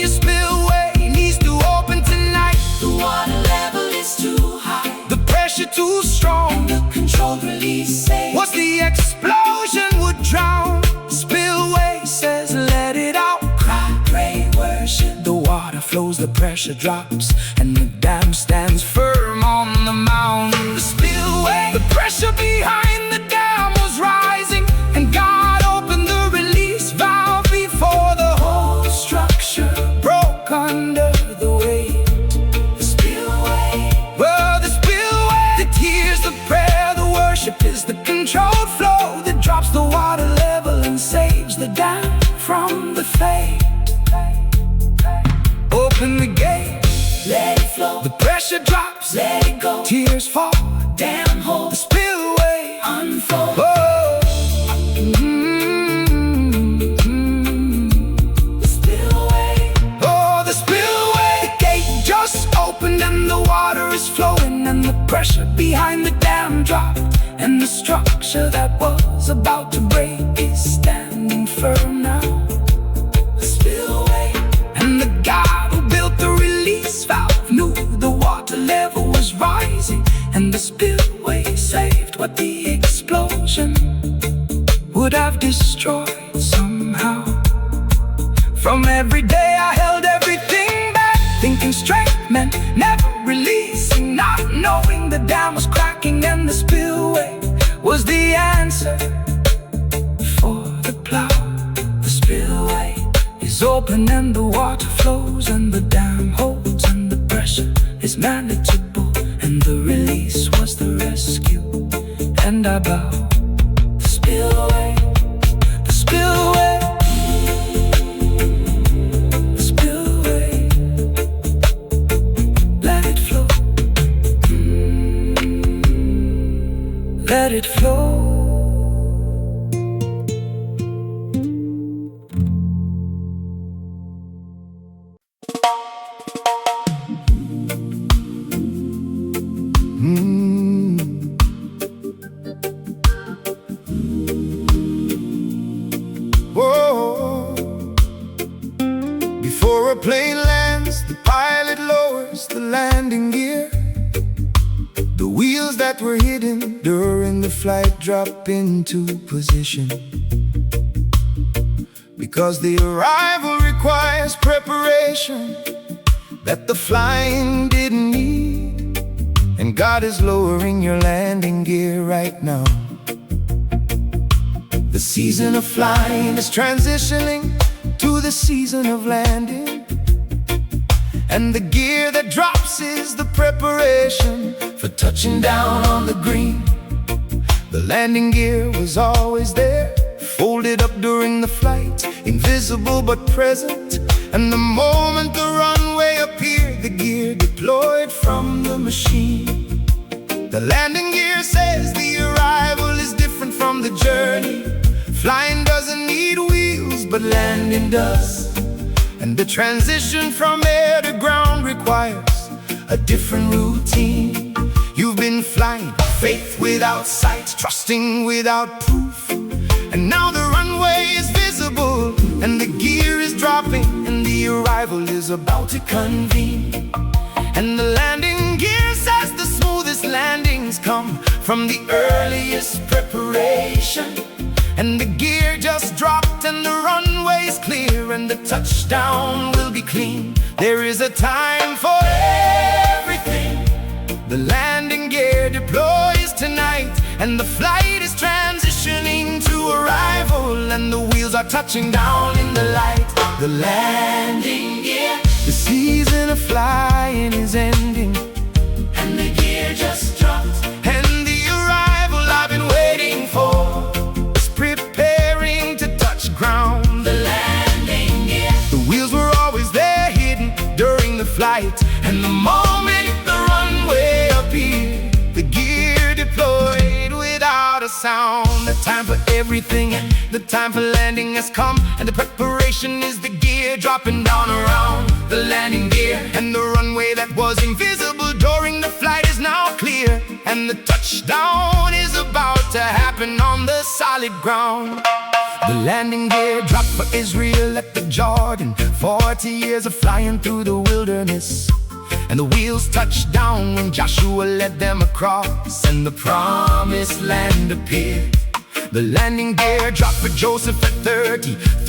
Your spillway needs to open tonight. The water level is too high, The pressure too strong. the controlled release safe. What's the explosion would drown? Spillway says let it out. Cry, pray, worship. The water flows, the pressure drops, and the dam stands firm on the mound. The spillway, the pressure behind the dam was rising, and God opened the release valve before the whole structure broke under the weight. The spillway, Well, the spillway, the tears, the prayer, the worship is the controlled flow that drops the water level and saves the dam from the fade. Open the gate, let it flow, the pressure drops, let it go. tears fall, Damn hold, the spillway unfold. oh. The spillway, Oh, the spillway, the gate just opened and the water is flowing, and the pressure behind the dam dropped, and the structure that was about to break is standing firm now. the spillway, And the God who built the release valve knew the water level was rising, and the spillway saved what the explosion would have destroyed somehow. From every day I held everything back, thinking straight meant never releasing, not knowing the dam was cracking, and the spillway was the answer for the plow. The spillway is open and the water flows, and the dam holds, and the pressure is manageable, and the release was the rescue. And I bow. The spillway, the spillway, the spillway, let it flow, let it flow. Whoa. Before a plane lands, the pilot lowers the landing gear. The wheels that were hidden during the flight drop into position, because the arrival requires preparation that the flying didn't need. And God is lowering your landing gear right now. The season of flying is transitioning to the season of landing, and the gear that drops is the preparation for touching down on the green. The landing gear was always there, folded up during the flight, invisible but present. And the moment the runway appeared, the gear deployed from the machine. The landing gear says the arrival is different from the journey. Flying doesn't need wheels, but landing does. And the transition from air to ground requires a different routine. You've been flying, faith without sight, trusting without proof. And now the runway is visible, and the gear is dropping, and the arrival is about to convene. And the landing gear says the smoothest landings come from the earliest preparation. And the gear just dropped, and the runway is clear, and the touchdown will be clean. There is a time for everything. The landing gear deploys tonight, and the flight is transitioning transitioning to arrival, and the wheels are touching down in the light. The landing gear, the season of flying is ending, and the gear just dropped. and the arrival I've been waiting for is preparing to touch ground. The landing gear, The wheels were always there hidden during the flight, and the moment the runway appeared, the gear deployed without a sound. The time for everything, the time for landing has come, and the preparation is the gear dropping down around. The landing gear and the runway that was invisible during the flight is now clear, and the touchdown is about to happen on the solid ground. The landing gear dropped for Israel at the Jordan, 40 years of flying through the wilderness, and the wheels touched down when Joshua led them across, and the promised land appeared. The landing gear dropped for Joseph at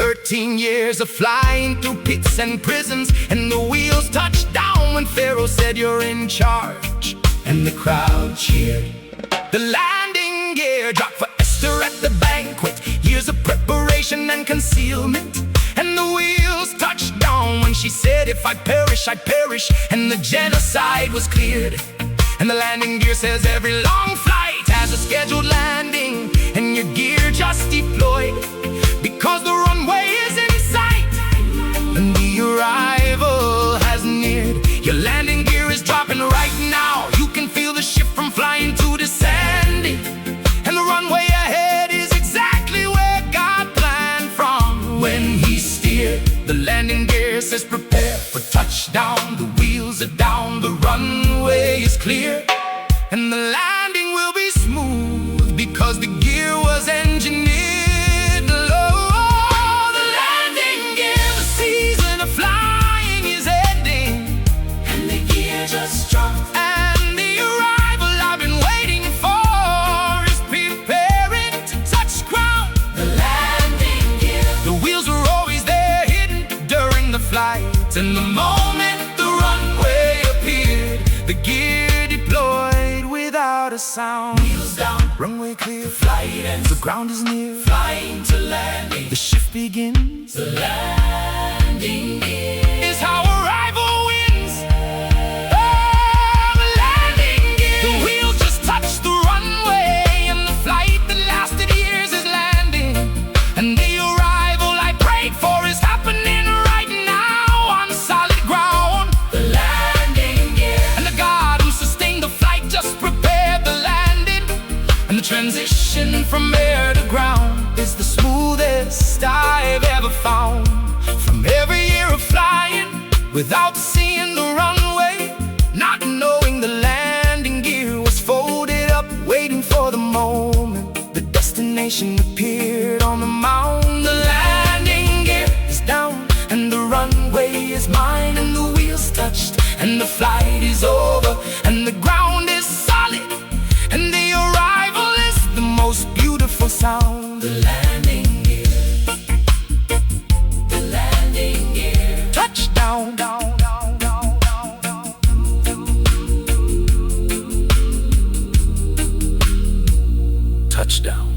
13 years of flying through pits and prisons, and the wheels touched down when Pharaoh said, "You're in charge," and the crowd cheered. The landing gear dropped for Esther at the banquet, years of preparation and concealment, and the wheels touched down when she said, "If I perish, I perish," and the genocide was cleared. And the landing gear says every long flight has a scheduled landing, and your gear just deployed, because the runway is in sight, and the arrival has neared. Your landing gear is dropping right now. You can feel the shift from flying to descending, and the runway ahead is exactly where God planned from when He steered. The landing gear says prepare for touchdown. The wheels are down, the runway is clear, and the landing will be smooth because the gear was engineered low. The landing gear, the season of flying is ending, and the gear just dropped. and the arrival I've been waiting for is preparing to touch ground. The landing gear, The wheels were always there hidden during the flight, and the moment the runway appeared, the gear deployed without a sound. wheels down, Runway clear, flight ends, the ground is near, flying to landing. the shift begins. The landing gear, Is how arrival wins. Oh, the landing gear. The wheel just touched the runway, and the flight that lasted years is landing, and the arrival I prayed for is happening right now on solid ground. the landing gear, And the God who sustained the flight just prepared the landing, and the transition from air to ground is the smoothest I've ever found. From every year of flying without seeing the runway, not knowing the landing gear was folded up, waiting for the moment the destination appeared on the mound. The landing gear is down, and the runway is mine, and the wheels touched, and the flight is over, and the ground is solid, and the arrival is the most beautiful sound. the landing gear, the landing gear, Touchdown. Touchdown.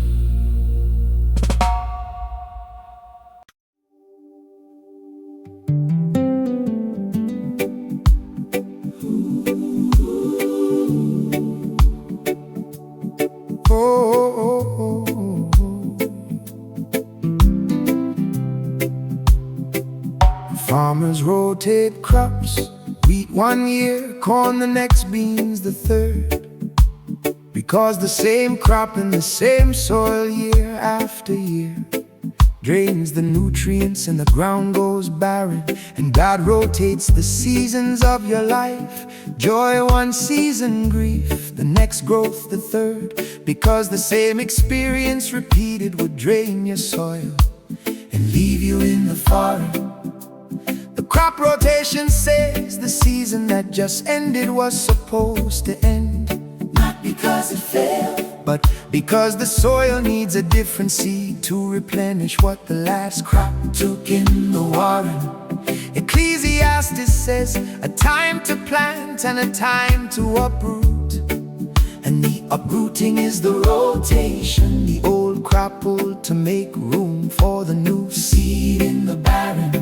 Farmers rotate crops, wheat one year, corn the next, beans the third, because the same crop in the same soil year after year drains the nutrients and the ground goes barren. And God rotates the seasons of your life, joy one season, grief the next, growth the third, because the same experience repeated would drain your soil and leave you in the foreign. The crop rotation says the season that just ended was supposed to end, not because it failed, but because the soil needs a different seed to replenish what the last crop took in the watering. Ecclesiastes says a time to plant and a time to uproot, and the uprooting is the rotation. The old old crop pulled to make room for the new seed in the barren.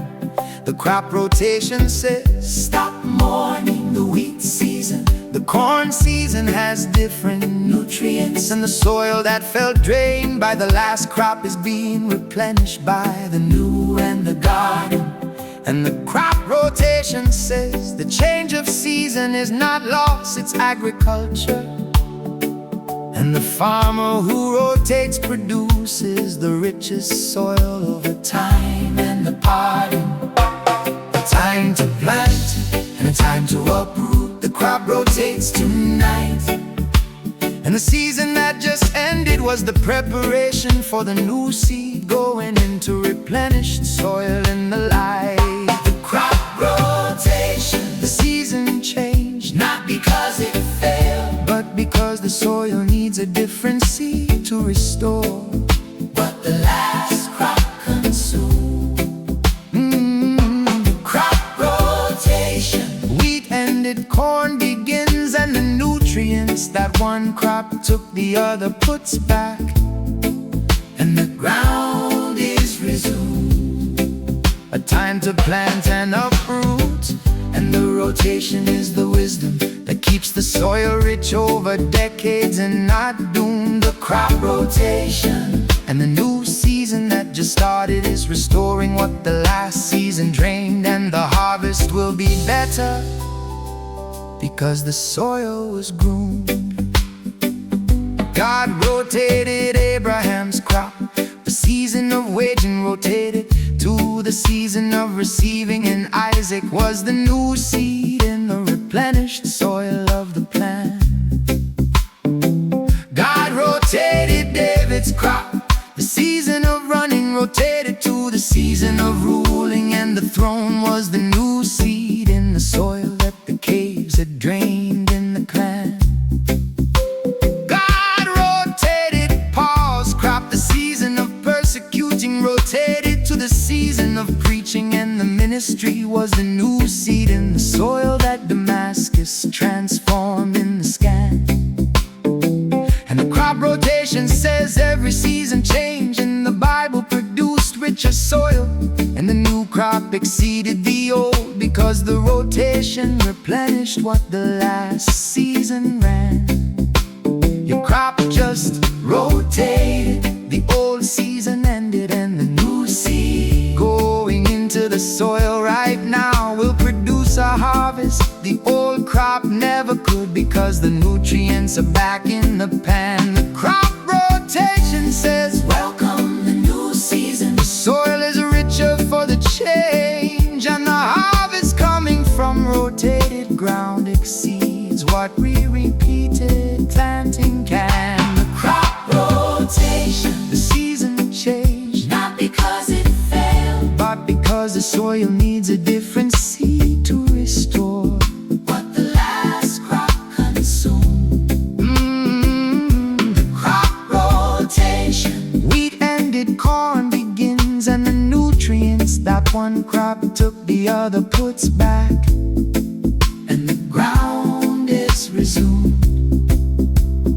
The crop rotation says, stop mourning the wheat season. The corn season has different nutrients, and the soil that felt drained by the last crop is being replenished by the new and the garden. And the crop rotation says the change of season is not loss, it's agriculture. And the farmer who rotates produces the richest soil over time and the pardon. A time to plant and a time to uproot. The crop rotates tonight. And the season that just ended was the preparation for the new seed going into replenished soil in the light. The crop rotation, the season changed, not because it failed, but because the soil needs a different seed to restore what the last crop consumed. The crop rotation, wheat ended, corn begins, and the nutrients that one crop took the other puts back, and the ground is resumed. A time to plant and uproot, and the rotation is the wisdom that keeps the soil rich over decades and not doomed. The crop rotation and the new season that just started is restoring what the last season drained, and the harvest will be better because the soil was groomed. God rotated Abraham's crop. The season of waiting rotated to the season of receiving, and Isaac was the new seed in the replenished soil of the plant. God rotated David's crop. The season of running rotated to the season of ruling, and the throne was the new seed in the soil that the caves had drained in the clan. God rotated Paul's crop. The season of persecuting rotated to the season of preaching, and the ministry was the new seed in the soil that Damascus transformed in the scan. And the crop rotation says every season change, and the Bible produced richer soil, and the new crop exceeded the old because the rotation replenished what the last season ran. Your crop just rotated, the old season ended, and the new seed going into the soil right now will produce a harvest the old crop never could, because the nutrients are back in the pan. The crop rotation says, welcome the new season. The soil is richer for the change, and the harvest coming from rotated ground exceeds what we repeated planting can. The crop rotation, the season changed, not because it failed, but because the soil needs a different seed to restore what the last crop consumed. The crop rotation, wheat ended, corn begins, and the nutrients that one crop took the other puts back, and the ground is resumed.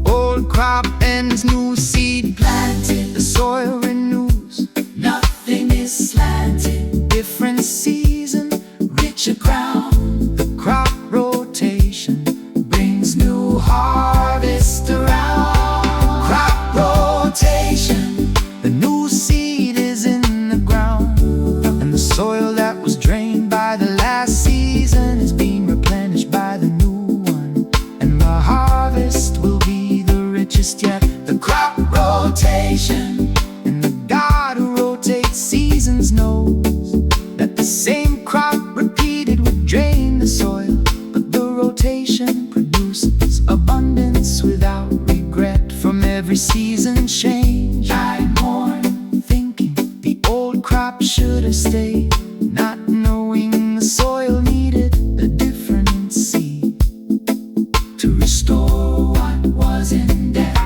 Old crop ends, new seed planted, the soil renews, nothing is slanted. Different season, richer ground. The crop rotation brings new harvest around. Crop rotation, the new seed is in the ground, and the soil that was drained by the last season is being replenished by the new one, and the harvest will be the richest yet. The crop rotation, and the God who rotates seasons knows that the same crop repeated would drain the soil, but the rotation produces abundance without regret from every season change. I mourn, thinking the old crop should have stayed, not knowing the soil needed a different seed to restore what was in debt.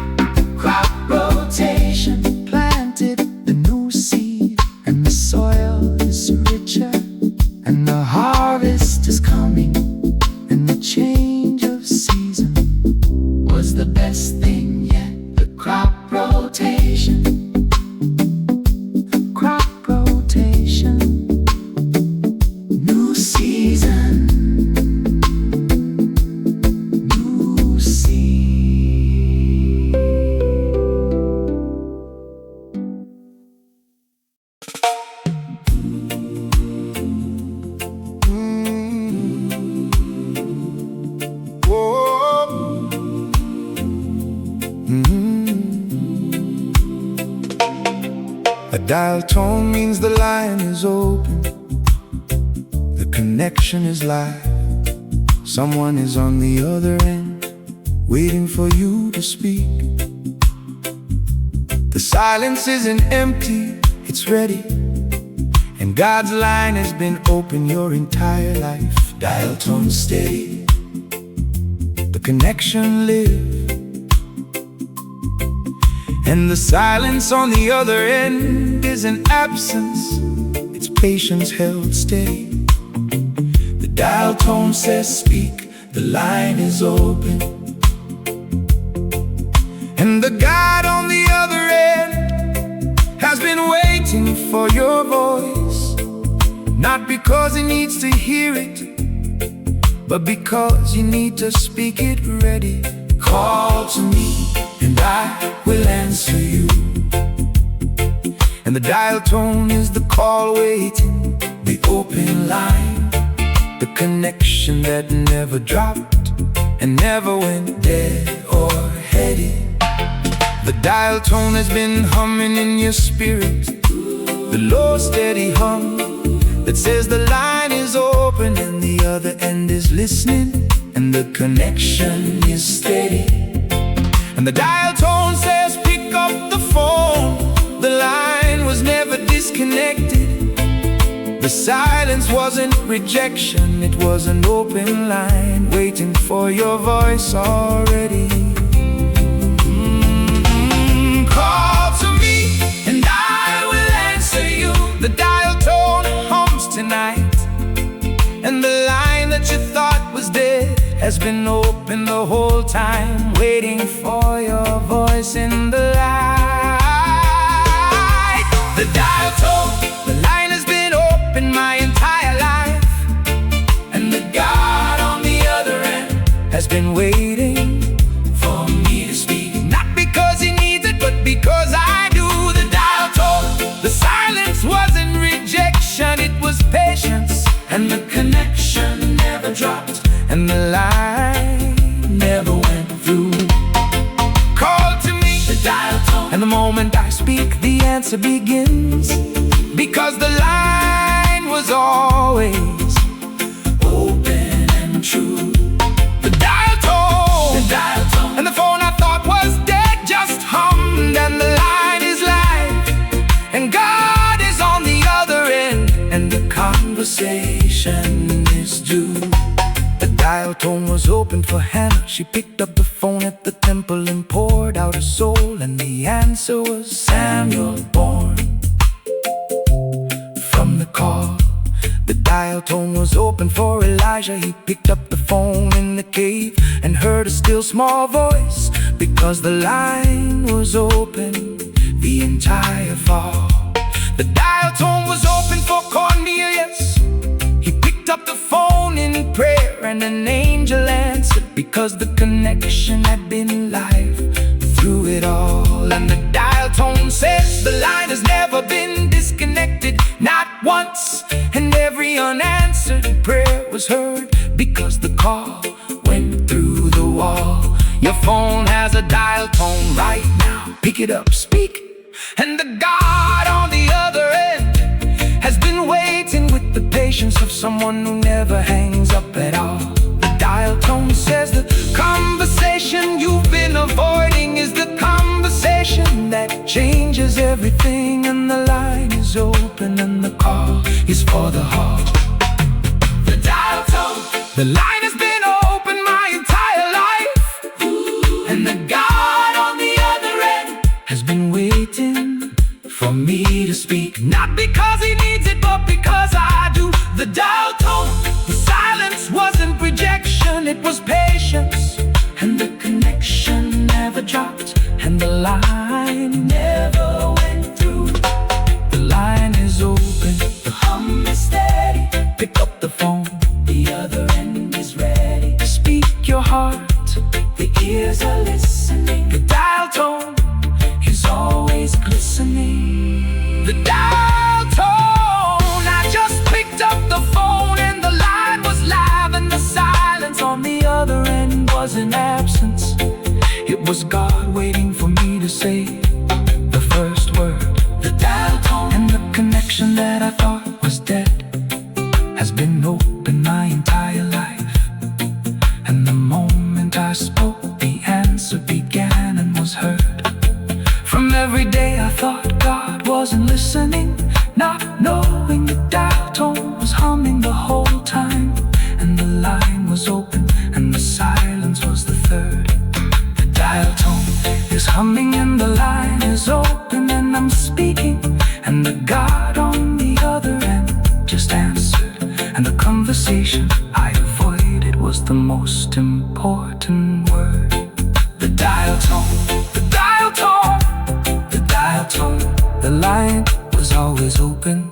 Crop rotation planted the new seed, and the soil is richer, and the harvest is coming, and the change of season was the best thing yet. The crop rotation dial tone means the line is open, the connection is live. Someone is on the other end, waiting for you to speak. The silence isn't empty, it's ready, and God's line has been open your entire life. Dial tone steady, the connection live, and the silence on the other end isn't absence, it's patience held steady. The dial tone says speak, the line is open, and the God on the other end has been waiting for your voice, not because he needs to hear it, but because you need to speak it ready. Call to me and I will answer you. And the dial tone is the call waiting, the open line, the connection that never dropped and never went dead or headed. The dial tone has been humming in your spirit, the low steady hum that says the line is open and the other end is listening, and the connection is steady. And the dial tone says pick up the phone, the line was never disconnected. The silence wasn't rejection, it was an open line waiting for your voice already. Call to me and I will answer you. The dial tone hums tonight, and the line that you thought was dead has been open the whole time, waiting for your voice in the light. The dial tone, the line has been open my entire life, and the God on the other end has been waiting for me to speak, not because he needs it, but because I do. The dial tone, the silence wasn't rejection, it was patience, and the connection never dropped, and the line never went through. Call to me, the dial tone, and the moment I speak, the answer begins, because the line was always open and true. The dial tone, and the phone I thought was dead just hummed, and the line is live, and God is on the other end, and the conversation is due. The dial tone was open for Hannah. She picked up the phone at the temple and poured out her soul, and the answer was Samuel born from the call. The dial tone was open for Elijah. He picked up the phone in the cave and heard a still small voice, because the line was open the entire fall. The dial tone was open for Cornelius. He picked up the phone in prayer and an angel answered, because the connection had been live through it all. And the dial tone says the line has never been disconnected, not once, and every unanswered prayer was heard, because the call went through the wall. Your phone has a dial tone right now, pick it up, speak, and the God on the other end has been waiting with the patience of someone who never hangs up at all. The dial tone says the conversation you've been avoiding is the conversation that changes everything, and the line is open and the call is for the heart. The dial tone, the line has been open my entire life, and the God on the other end has been waiting for me to speak, not because he needs it, but because I do. The dial tone, the silence wasn't rejection, it was patience, and the connection never dropped, and the line never went through. The line is open, the hum is steady, pick up the phone, the other end is ready. Speak your heart, the ears are listening. The dial tone is always glistening. The dial tone, I just picked up the phone and the line was live, and the silence on the other end wasn't absence, it was God waiting for me to say the first word. The dial tone has been open my entire life. And the moment I spoke, the answer began and was heard. From every day I thought God wasn't listening, not knowing the dial tone was humming the whole time. And the line was open and the silence was the third. The dial tone is humming and the line is open and I'm speaking, and the God on the other end just answered. And the conversation I avoided was the most important word. The dial tone, the dial tone, the dial tone. The line was always open,